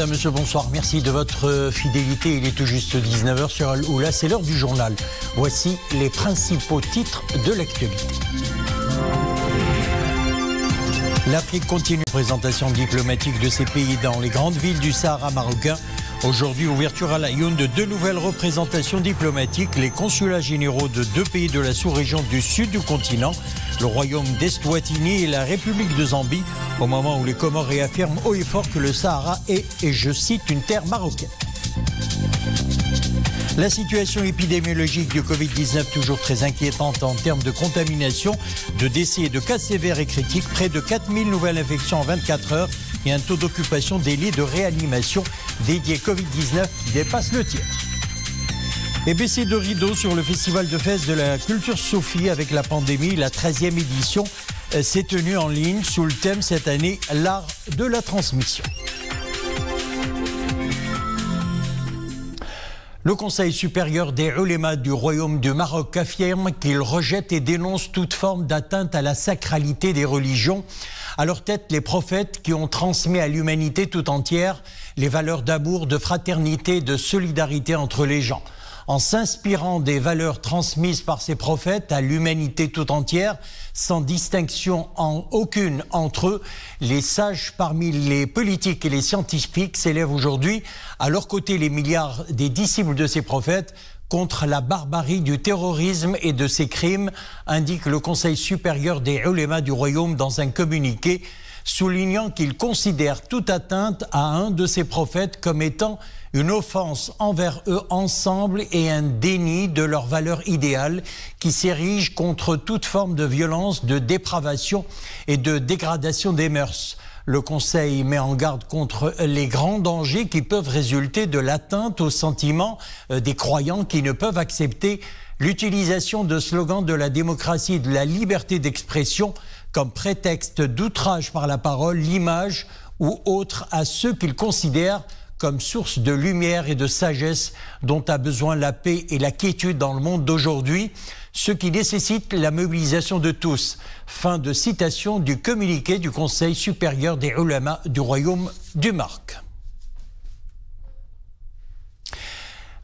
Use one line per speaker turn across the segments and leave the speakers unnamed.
Mesdames, Messieurs, bonsoir. Merci de votre fidélité. Il est tout juste 19h sur Al-Oula. C'est l'heure du journal. Voici les principaux titres de l'actualité. L'Afrique continue la présentation diplomatique de ses pays dans les grandes villes du Sahara marocain. Aujourd'hui, ouverture à l'Aïoun de 2 nouvelles représentations diplomatiques, les consulats généraux de 2 pays de la sous-région du sud du continent, le royaume d'Eswatini et la République de Zambie, au moment où les Comores réaffirment haut et fort que le Sahara est, et je cite, une terre marocaine. La situation épidémiologique du Covid-19 toujours très inquiétante en termes de contamination, de décès et de cas sévères et critiques. Près de 4000 nouvelles infections en 24 heures et un taux d'occupation des lits de réanimation dédiés Covid-19 qui dépasse le tiers. Et baisser de rideau sur le festival de Fès de la culture soufie avec la pandémie, la 13e édition s'est tenue en ligne sous le thème cette année « L'art de la transmission ». Le Conseil supérieur des ulémas du Royaume du Maroc affirme qu'il rejette et dénonce toute forme d'atteinte à la sacralité des religions. À leur tête, les prophètes qui ont transmis à l'humanité tout entière les valeurs d'amour, de fraternité, de solidarité entre les gens. En s'inspirant des valeurs transmises par ces prophètes à l'humanité tout entière, sans distinction aucune entre eux, les sages parmi les politiques et les scientifiques s'élèvent aujourd'hui à leur côté les milliards des disciples de ces prophètes contre la barbarie du terrorisme et de ses crimes, indique le Conseil supérieur des ulémas du Royaume dans un communiqué, soulignant qu'il considère toute atteinte à un de ces prophètes comme étant une offense envers eux ensemble et un déni de leurs valeurs idéales qui s'érigent contre toute forme de violence, de dépravation et de dégradation des mœurs. Le Conseil met en garde contre les grands dangers qui peuvent résulter de l'atteinte aux sentiments des croyants qui ne peuvent accepter l'utilisation de slogans de la démocratie et de la liberté d'expression comme prétexte d'outrage par la parole, l'image ou autre à ceux qu'ils considèrent comme source de lumière et de sagesse dont a besoin la paix et la quiétude dans le monde d'aujourd'hui, ce qui nécessite la mobilisation de tous. Fin de citation du communiqué du Conseil supérieur des ulémas du Royaume du Maroc.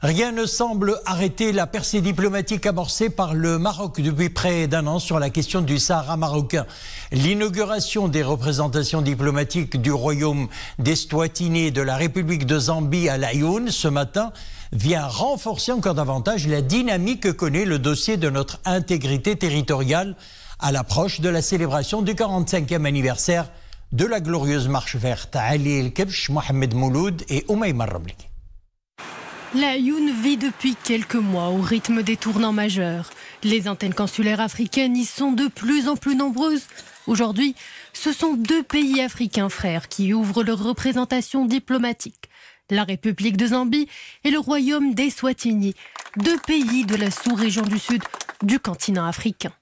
Rien ne semble arrêter la percée diplomatique amorcée par le Maroc depuis près d'un an sur la question du Sahara marocain. L'inauguration des représentations diplomatiques du royaume d'Eswatini et de la République de Zambie à l'Aïoun ce matin vient renforcer encore davantage la dynamique que connaît le dossier de notre intégrité territoriale à l'approche de la célébration du 45e anniversaire de la glorieuse marche verte. Ali El-Kebch, Mohamed Mouloud et Oumaïma Ramliki.
L'Aïoun vit depuis quelques mois au rythme des tournants majeurs. Les antennes consulaires africaines y sont de plus en plus nombreuses. Aujourd'hui, ce sont 2 pays africains frères qui ouvrent leurs représentations diplomatiques. La République de Zambie et le Royaume d'Eswatini, 2 pays de la sous-région du sud du continent africain.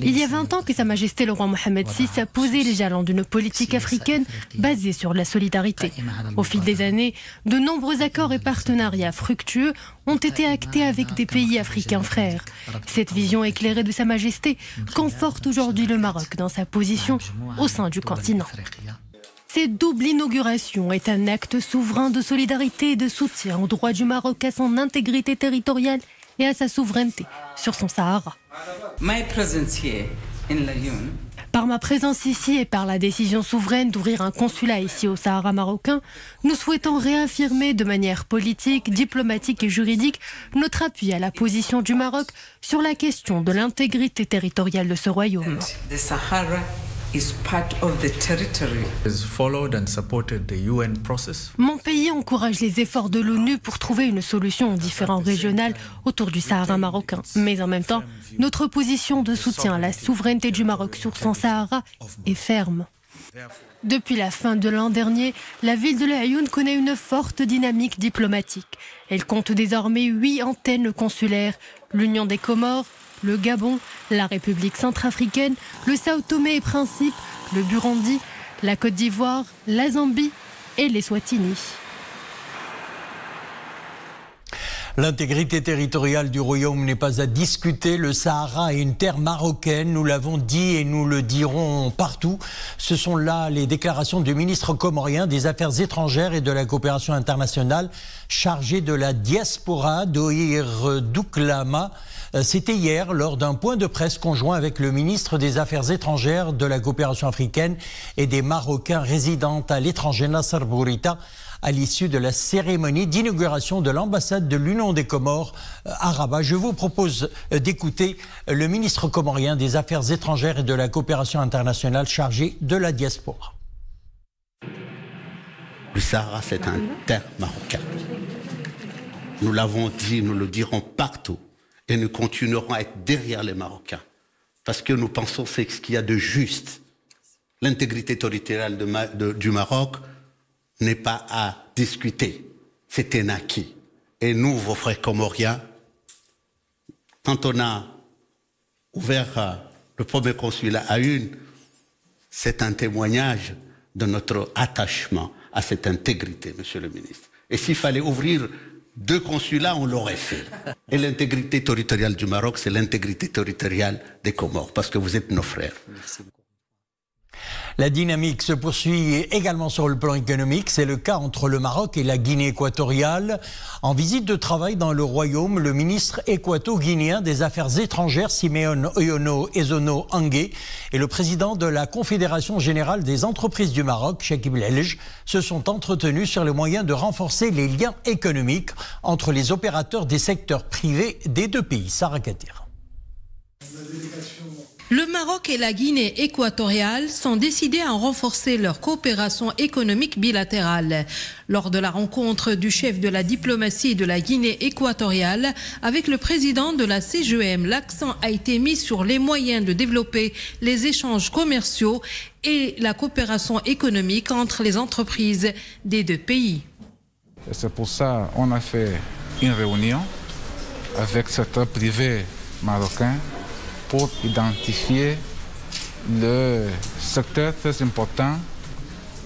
Il y a 20 ans que Sa Majesté le roi Mohamed VI a posé les jalons d'une politique africaine basée sur la solidarité. Au fil des années, de nombreux accords et partenariats fructueux ont été actés avec des pays africains frères. Cette vision éclairée de Sa Majesté conforte aujourd'hui le Maroc dans sa position au sein du continent. Cette double inauguration est un acte souverain de solidarité et de soutien au droit du Maroc à son intégrité territoriale et à sa souveraineté sur son Sahara. Par ma présence ici et par la décision souveraine d'ouvrir un consulat ici au Sahara marocain, nous souhaitons réaffirmer de manière politique, diplomatique et juridique notre appui à la position du Maroc sur la question de l'intégrité territoriale de ce royaume. Mon pays encourage les efforts de l'ONU pour trouver une solution aux différends régionaux autour du Sahara marocain. Mais en même temps, notre position de soutien à la souveraineté du Maroc sur son Sahara est ferme. Depuis la fin de l'an dernier, la ville de l'Aïoun connaît une forte dynamique diplomatique. Elle compte désormais 8 antennes consulaires, l'Union des Comores, le Gabon, la République centrafricaine, le Sao Tomé et Principe, le Burundi, la Côte d'Ivoire, la Zambie et l'Eswatini.
L'intégrité territoriale du royaume n'est pas à discuter. Le Sahara est une terre marocaine. Nous l'avons dit et nous le dirons partout. Ce sont là les déclarations du ministre comorien des Affaires étrangères et de la coopération internationale chargé de la diaspora, Dohir Douklama. C'était hier lors d'un point de presse conjoint avec le ministre des Affaires étrangères, de la coopération africaine et des Marocains résidant à l'étranger, Nasser Bourita, à l'issue de la cérémonie d'inauguration de l'ambassade de l'Union des Comores à Rabat. Je vous propose d'écouter le ministre comorien des Affaires étrangères et de la coopération internationale chargé de la diaspora.
Le Sahara, c'est un terre marocain. Nous l'avons dit, nous le dirons partout et nous continuerons à être derrière les Marocains parce que nous pensons que c'est ce qu'il y a de juste. L'intégrité territoriale du Maroc n'est pas à discuter, c'est un acquis. Et nous, vos frères comoriens, quand on a ouvert le premier consulat à une, c'est un témoignage de notre attachement à cette intégrité, monsieur le ministre. Et s'il fallait ouvrir 2 consulats, on l'aurait fait. Et l'intégrité territoriale du Maroc, c'est l'intégrité territoriale des Comores, parce que vous êtes nos frères. Merci beaucoup.
La dynamique se poursuit également sur le plan économique. C'est le cas entre le Maroc et la Guinée équatoriale. En visite de travail dans le royaume, le ministre équato-guinéen des Affaires étrangères, Simeon Oyono Ezono Angué, et le président de la Confédération générale des entreprises du Maroc, Chekib Lelj, se sont entretenus sur les moyens de renforcer les liens économiques entre les opérateurs des secteurs privés des 2 pays. Sarah Katir.
Le Maroc et la Guinée équatoriale sont décidés à renforcer leur coopération économique bilatérale. Lors de la rencontre du chef de la diplomatie de la Guinée équatoriale avec le président de la CGEM, l'accent a été mis sur les moyens de développer les échanges commerciaux et la coopération économique entre les entreprises des 2 pays.
C'est pour ça qu'on a fait une réunion avec le secteur privé marocain pour identifier le secteur très important.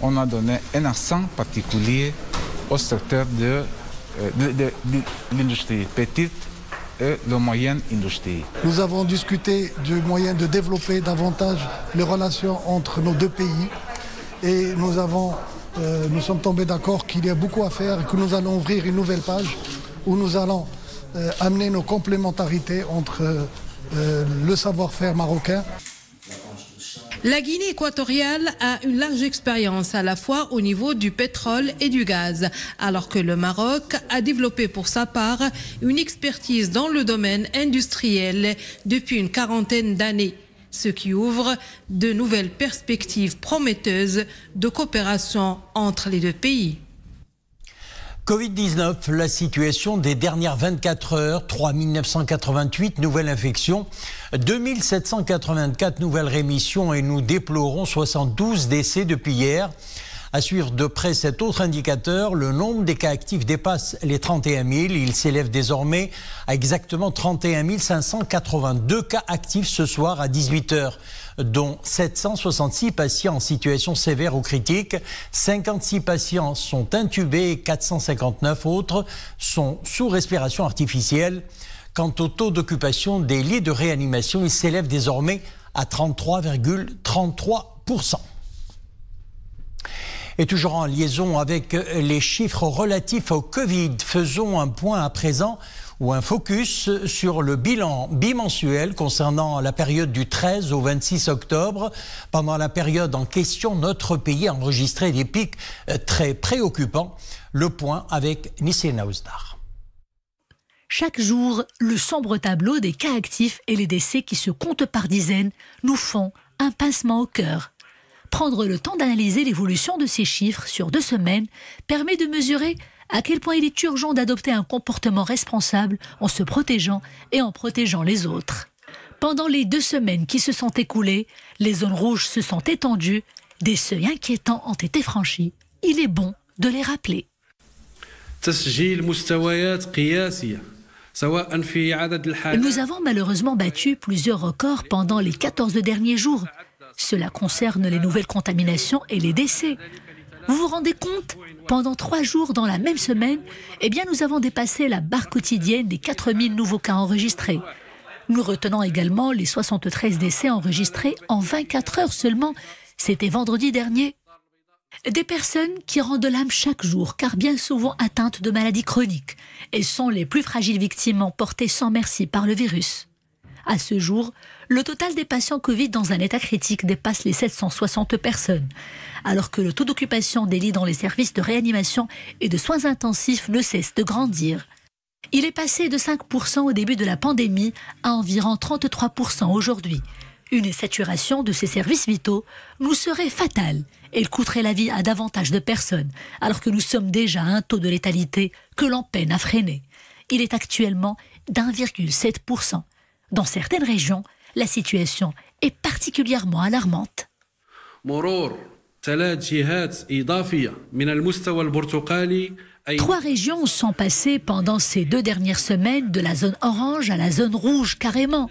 On a donné un accent particulier au secteur de l'industrie petite et de moyenne industrie.
Nous avons discuté du moyen de développer davantage les relations entre nos 2 pays et nous sommes tombés d'accord qu'il y a beaucoup à faire et que nous allons ouvrir une nouvelle page où nous allons amener nos complémentarités entre le savoir-faire marocain.
La Guinée équatoriale a une large expérience à la fois au niveau du pétrole et du gaz, alors que le Maroc a développé pour sa part une expertise dans le domaine industriel depuis une 40aine d'années, ce qui ouvre de nouvelles perspectives prometteuses de coopération entre les 2 pays.
Covid-19, la situation des dernières 24 heures, 3 988 nouvelles infections, 2 784 nouvelles rémissions et nous déplorons 72 décès depuis hier. À suivre de près cet autre indicateur, le nombre des cas actifs dépasse les 31 000. Il s'élève désormais à exactement 31 582 cas actifs ce soir à 18 h, dont 766 patients en situation sévère ou critique. 56 patients sont intubés et 459 autres sont sous respiration artificielle. Quant au taux d'occupation des lits de réanimation, il s'élève désormais à 33,33%. Et toujours en liaison avec les chiffres relatifs au Covid, faisons un point à présent ou un focus sur le bilan bimensuel concernant la période du 13 au 26 octobre. Pendant la période en question, notre pays a enregistré des pics très préoccupants. Le point avec Nissina Ouzdar.
Chaque jour, le sombre tableau des cas actifs et les décès qui se comptent par dizaines nous font un pincement au cœur. Prendre le temps d'analyser l'évolution de ces chiffres sur 2 semaines permet de mesurer à quel point il est urgent d'adopter un comportement responsable en se protégeant et en protégeant les autres. Pendant les 2 semaines qui se sont écoulées, les zones rouges se sont étendues, des seuils inquiétants ont été franchis. Il est bon de les rappeler. Nous avons malheureusement battu plusieurs records pendant les 14 derniers jours. Cela concerne les nouvelles contaminations et les décès. Vous vous rendez compte ? Pendant 3 jours dans la même semaine, nous avons dépassé la barre quotidienne des 4000 nouveaux cas enregistrés. Nous retenons également les 73 décès enregistrés en 24 heures seulement. C'était vendredi dernier. Des personnes qui rendent l'âme chaque jour, car bien souvent atteintes de maladies chroniques. Elles sont les plus fragiles victimes emportées sans merci par le virus. À ce jour, le total des patients Covid dans un état critique dépasse les 760 personnes, alors que le taux d'occupation des lits dans les services de réanimation et de soins intensifs ne cesse de grandir. Il est passé de 5% au début de la pandémie à environ 33% aujourd'hui. Une saturation de ces services vitaux nous serait fatale. Elle coûterait la vie à davantage de personnes, alors que nous sommes déjà à un taux de létalité que l'on peine à freiner. Il est actuellement d'1,7%. Dans certaines régions, la situation est particulièrement alarmante. 3 régions sont passées pendant ces 2 dernières semaines de la zone orange à la zone rouge carrément.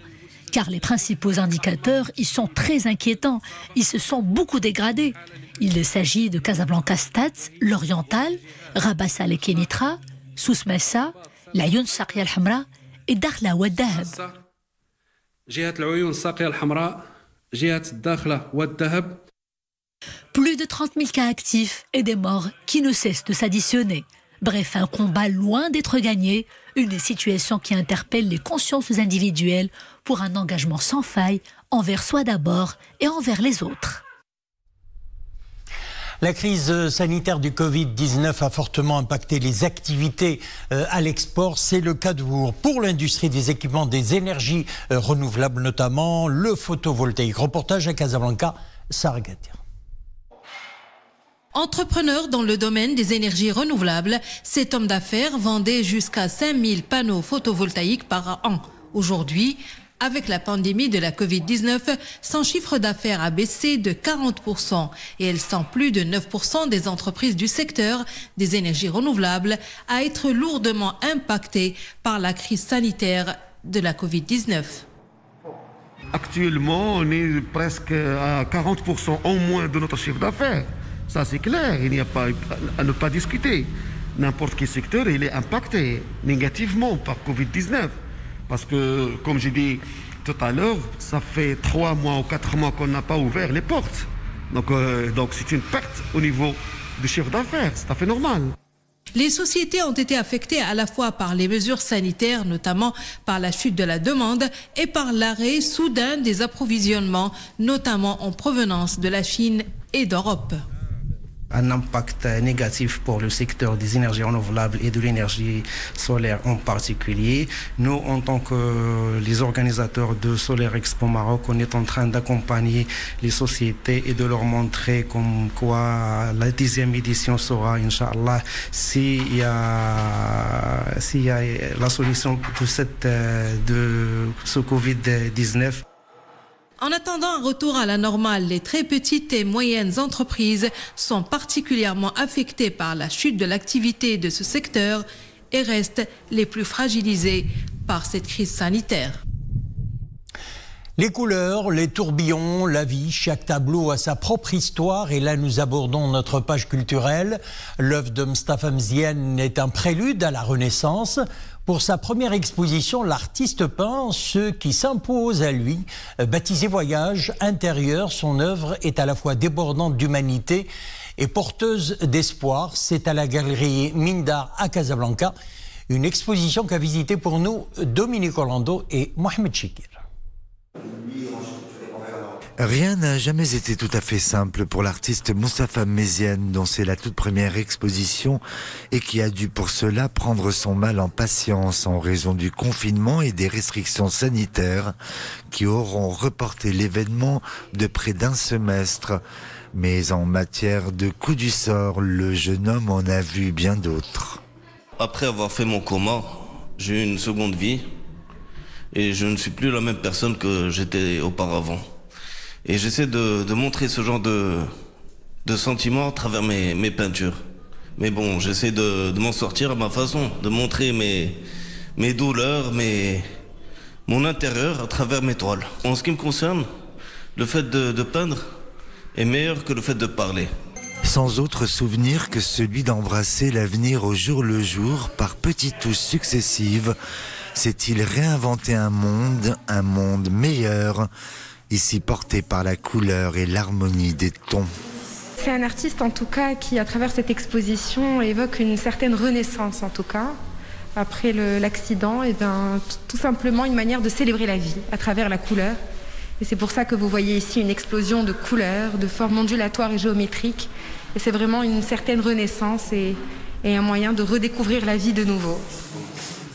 Car les principaux indicateurs y sont très inquiétants. Ils se sont beaucoup dégradés. Il s'agit de Casablanca Stats, l'Oriental, Rabat Saleh Kenitra, Souss Massa, l'Ayoun Saqiya al-Hamra et Dakhla wa Dahab. Plus de 30 000 cas actifs et des morts qui ne cessent de s'additionner. Bref, un combat loin d'être gagné, une situation qui interpelle les consciences individuelles pour un engagement sans faille envers soi d'abord et envers les autres.
La crise sanitaire du Covid-19 a fortement impacté les activités à l'export. C'est le cas pour l'industrie des équipements des énergies renouvelables, notamment le photovoltaïque. Reportage à Casablanca, Sarah Gadir.
Entrepreneur dans le domaine des énergies renouvelables, cet homme d'affaires vendait jusqu'à 5000 panneaux photovoltaïques par an. Aujourd'hui, avec la pandémie de la Covid-19, son chiffre d'affaires a baissé de 40% et elle sent plus de 9% des entreprises du secteur des énergies renouvelables à être lourdement impactées par la crise sanitaire de la Covid-19.
Actuellement, on est presque à 40% en moins de notre chiffre d'affaires. Ça, c'est clair, il n'y a pas à ne pas discuter. N'importe quel secteur, il est impacté négativement par Covid-19. Parce que, comme j'ai dit tout à l'heure, ça fait 3 mois ou 4 mois qu'on n'a pas ouvert les portes. Donc c'est une perte au niveau du chiffre d'affaires, c'est tout à fait normal.
Les sociétés ont été affectées à la fois par les mesures sanitaires, notamment par la chute de la demande, et par l'arrêt soudain des approvisionnements, notamment en provenance de la Chine et d'Europe.
Un impact négatif pour le secteur des énergies renouvelables et de l'énergie solaire en particulier. Nous, en tant que les organisateurs de Solaire Expo Maroc, on est en train d'accompagner les sociétés et de leur montrer comme quoi la 10e édition sera, Inch'Allah, s'il y a la solution de ce Covid-19.
En attendant un retour à la normale, les très petites et moyennes entreprises sont particulièrement affectées par la chute de l'activité de ce secteur et restent les plus fragilisées par cette crise sanitaire.
Les couleurs, les tourbillons, la vie, chaque tableau a sa propre histoire et là nous abordons notre page culturelle. L'œuvre de Mostafa Mziane est un prélude à la Renaissance. Pour sa première exposition, l'artiste peint ce qui s'impose à lui. Baptisé Voyage intérieur, son œuvre est à la fois débordante d'humanité et porteuse d'espoir. C'est à la galerie Mindar à Casablanca, une exposition qu'a visité pour nous Dominique Orlando et Mohamed Chikir.
Rien n'a jamais été tout à fait simple pour l'artiste Mostafa Mziane, dont c'est la toute première exposition et qui a dû pour cela prendre son mal en patience en raison du confinement et des restrictions sanitaires qui auront reporté l'événement de près d'un semestre. Mais en matière de coup du sort, le jeune homme en a vu bien d'autres.
Après avoir fait mon coma, j'ai eu une seconde vie et je ne suis plus la même personne que j'étais auparavant. Et j'essaie de montrer ce genre de sentiments à travers mes peintures. Mais bon, j'essaie de m'en sortir à ma façon, de montrer mes douleurs, mon intérieur à travers mes toiles. En ce qui me concerne, le fait de peindre est meilleur que le fait de parler.
sans autre souvenir que celui d'embrasser l'avenir au jour le jour par petites touches successives. S'est-il réinventé un monde meilleur, ici porté par la couleur et l'harmonie des tons.
C'est un artiste en tout cas qui, à travers cette exposition, évoque une certaine renaissance en tout cas. Après l'accident, et bien, tout simplement une manière de célébrer la vie à travers la couleur. Et c'est pour ça que vous voyez ici une explosion de couleurs, de formes ondulatoires et géométriques. Et c'est vraiment une certaine renaissance et un moyen de redécouvrir la vie de nouveau.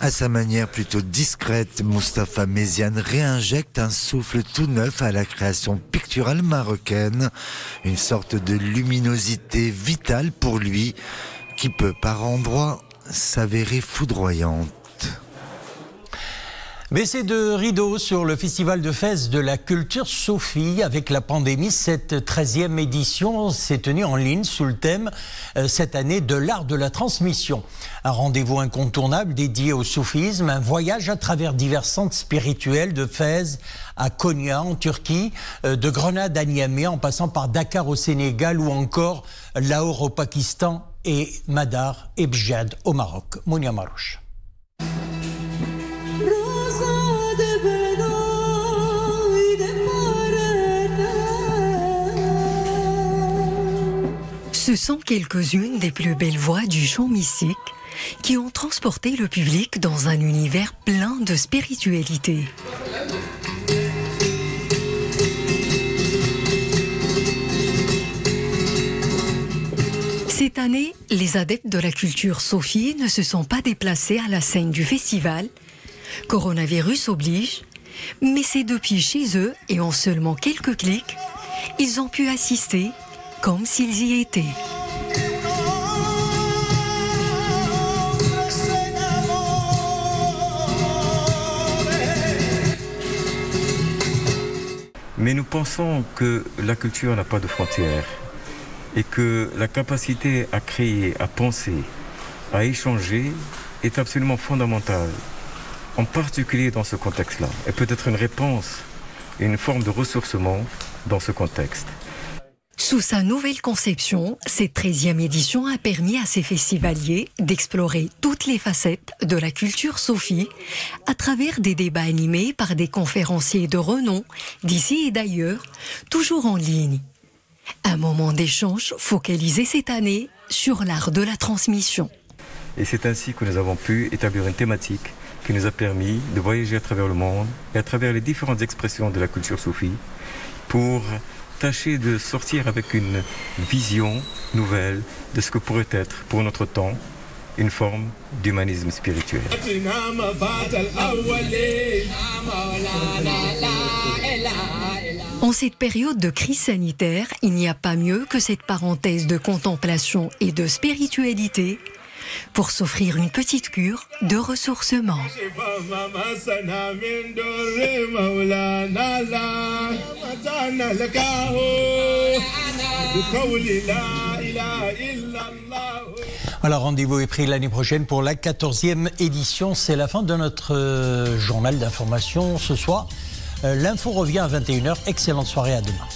À sa manière plutôt discrète, Moustapha Méziane réinjecte un souffle tout neuf à la création picturale marocaine, une sorte de luminosité vitale pour lui, qui peut par endroits s'avérer foudroyante.
Baissée de rideau sur le Festival de Fès de la culture Sophie. Avec la pandémie, cette 13e édition s'est tenue en ligne sous le thème cette année de l'art de la transmission. Un rendez-vous incontournable dédié au soufisme, un voyage à travers divers centres spirituels de Fès à Konya en Turquie, de Grenade à Niamey en passant par Dakar au Sénégal ou encore Lahore au Pakistan et Madar et Bjad au Maroc. Mounia Marouche.
Ce sont quelques-unes des plus belles voix du chant mystique qui ont transporté le public dans un univers plein de spiritualité. Cette année, les adeptes de la culture soufie ne se sont pas déplacés à la scène du festival. Coronavirus oblige, mais c'est depuis chez eux et en seulement quelques clics, ils ont pu assister comme s'ils y étaient.
Mais nous pensons que la culture n'a pas de frontières et que la capacité à créer, à penser, à échanger est absolument fondamentale, en particulier dans ce contexte-là, et peut-être une réponse, une forme de ressourcement dans ce contexte.
Sous sa nouvelle conception, cette 13e édition a permis à ses festivaliers d'explorer toutes les facettes de la culture soufie à travers des débats animés par des conférenciers de renom d'ici et d'ailleurs, toujours en ligne. Un moment d'échange focalisé cette année sur l'art de la transmission.
Et c'est ainsi que nous avons pu établir une thématique qui nous a permis de voyager à travers le monde et à travers les différentes expressions de la culture soufie pour tâcher de sortir avec une vision nouvelle de ce que pourrait être pour notre temps une forme d'humanisme spirituel.
En cette période de crise sanitaire, il n'y a pas mieux que cette parenthèse de contemplation et de spiritualité pour s'offrir une petite cure de ressourcement.
Voilà, rendez-vous est pris l'année prochaine pour la 14e édition. C'est la fin de notre journal d'information ce soir. L'info revient à 21h. Excellente soirée, à demain.